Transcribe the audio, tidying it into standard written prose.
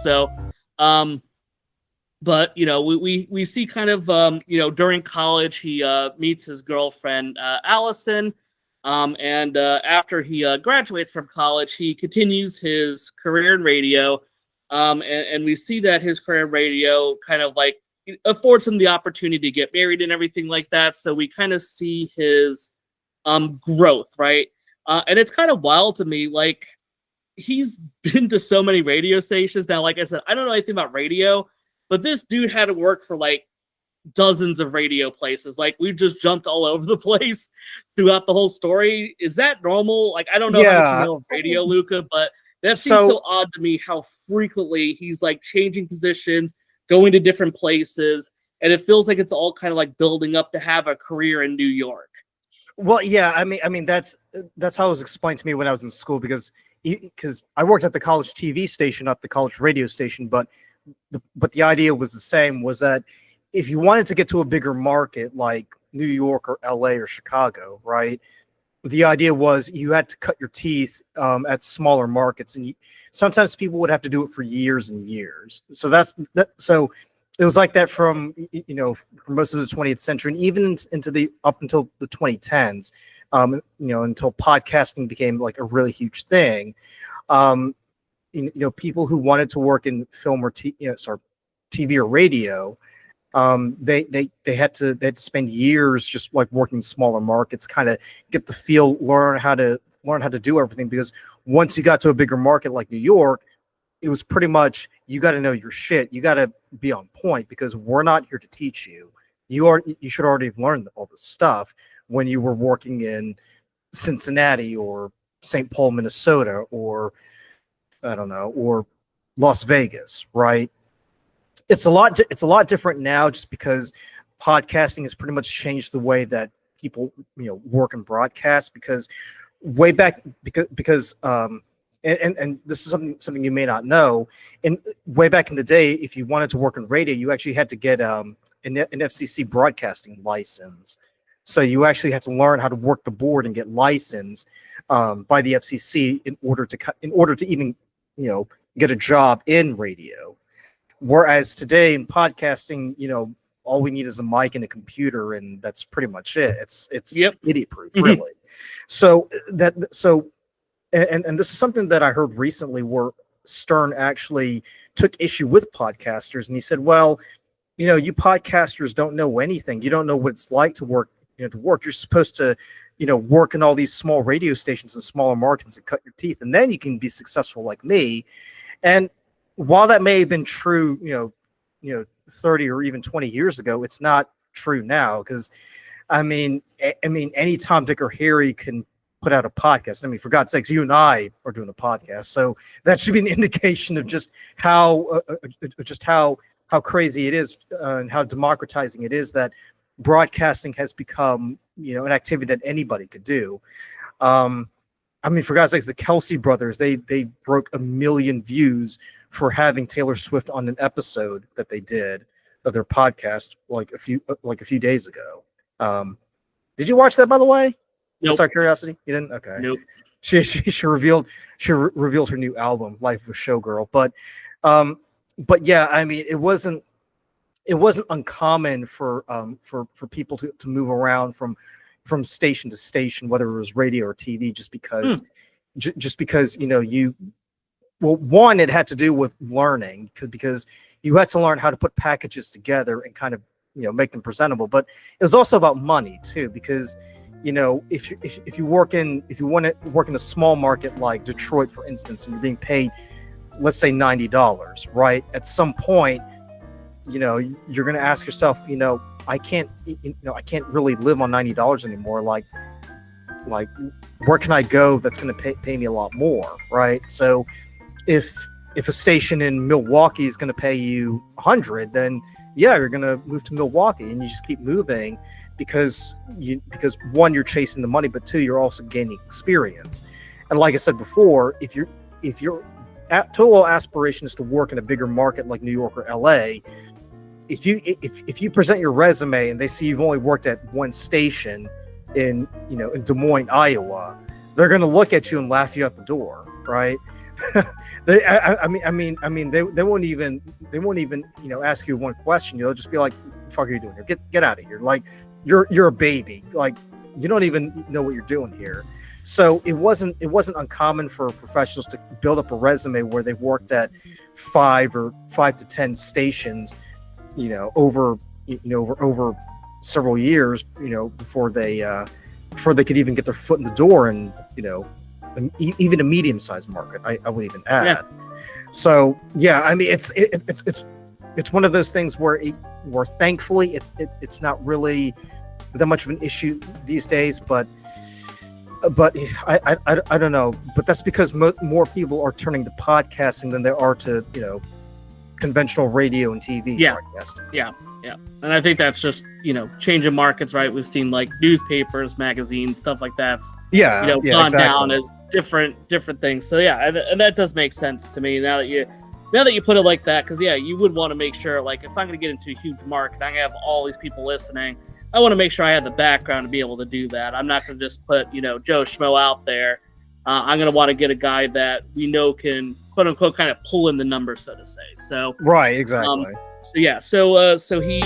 So, but we see kind of during college he meets his girlfriend Allison, and after he graduates from college, he continues his career in radio, and we see that his career in radio kind of like affords him the opportunity to get married and everything like that. So we kind of see his growth, right? And it's kind of wild to me, like he's been to so many radio stations now. Like I said, I don't know anything about radio, but this dude had to work for like dozens of radio places. Like we've just jumped all over the place throughout the whole story. Is that normal? Like I don't know how much you know of radio, Luka, but that seems so odd to me how frequently he's like changing positions, going to different places, and it feels like it's all kind of like building up to have a career in New York. Well, yeah, I mean that's how it was explained to me when I was in school, because I worked at the college TV station, not the college radio station, but the idea was the same, was that if you wanted to get to a bigger market like New York or LA or Chicago, right, the idea was you had to cut your teeth at smaller markets, and sometimes people would have to do it for years and years. So so it was like that from for most of the 20th century, and even up until the 2010s, until podcasting became like a really huge thing. People who wanted to work in film or TV or radio, they had to spend years just like working smaller markets, kind of get the feel, learn how to do everything. Because once you got to a bigger market like New York, it was pretty much, you got to know your shit. You got to be on point, because we're not here to teach you. You should already have learned all this stuff when you were working in Cincinnati or St. Paul, Minnesota, or I don't know, or Las Vegas, right? It's a lot different now, just because podcasting has pretty much changed the way that people work and broadcast. Because way back, because and this is something you may not know, and way back in the day, if you wanted to work in radio, you actually had to get an FCC broadcasting license. So you actually had to learn how to work the board and get licensed by the FCC in order to even get a job in radio. Whereas today in podcasting, all we need is a mic and a computer, and that's pretty much it. It's idiot proof, really. So and this is something that I heard recently, where Stern actually took issue with podcasters, and he said, well, you podcasters don't know anything. You don't know what it's like to work. You're supposed to, work in all these small radio stations and smaller markets and cut your teeth, and then you can be successful like me. And while that may have been true, 30 or even 20 years ago, it's not true now. Because I mean, any Tom, Dick, or Harry can put out a podcast. I mean, for God's sakes, you and I are doing a podcast, so that should be an indication of just how crazy it is, and how democratizing it is that broadcasting has become, an activity that anybody could do. I mean, for God's sakes, the Kelsey brothers, they broke 1 million views for having Taylor Swift on an episode that they did of their podcast like a few days ago. Did you watch that, by the way? Nope. Just out of curiosity, you didn't? Okay. Nope. She revealed her new album, Life of a Showgirl. But yeah, I mean, it wasn't uncommon for people to move around from station to station, whether it was radio or TV, just because one, it had to do with learning, because you had to learn how to put packages together and kind of make them presentable. But it was also about money too, because if you want to work in a small market like Detroit, for instance, and you're being paid, let's say $90, right? At some point, you're going to ask yourself, I can't really live on $90 anymore. Like where can I go that's going to pay me a lot more, right? So if a station in Milwaukee is going to pay you $100, then yeah, you're going to move to Milwaukee, and you just keep moving because one, you're chasing the money, but two, you're also gaining experience. And like I said before, if your total aspiration is to work in a bigger market like New York or LA, if you present your resume and they see you've only worked at one station in Des Moines, Iowa, they're going to look at you and laugh you out the door, right? they won't even ask you one question. They'll just be like, "The fuck are you doing here? Get out of here!" Like you're a baby. Like you don't even know what you're doing here. So it wasn't uncommon for professionals to build up a resume where they've worked at 5 to 10 stations, over several years, before they could even get their foot in the door, and even a medium-sized market. I would even add. Yeah. So yeah, I mean it's one of those things where thankfully it's not really that much of an issue these days, but I don't know, but that's because more people are turning to podcasting than there are to conventional radio and TV broadcasting. Yeah, and I think that's just changing markets, right? We've seen like newspapers, magazines, stuff like that's gone exactly. down as different things. So yeah, and that does make sense to me now that you put it like that, because you would want to make sure, like, if I'm going to get into a huge market, I'm going to have all these people listening. I want to make sure I have the background to be able to do that. I'm not going to just put, Joe Schmo out there. I'm going to want to get a guy that we know can, quote unquote, kind of pull in the numbers, so to say. So right, exactly. So he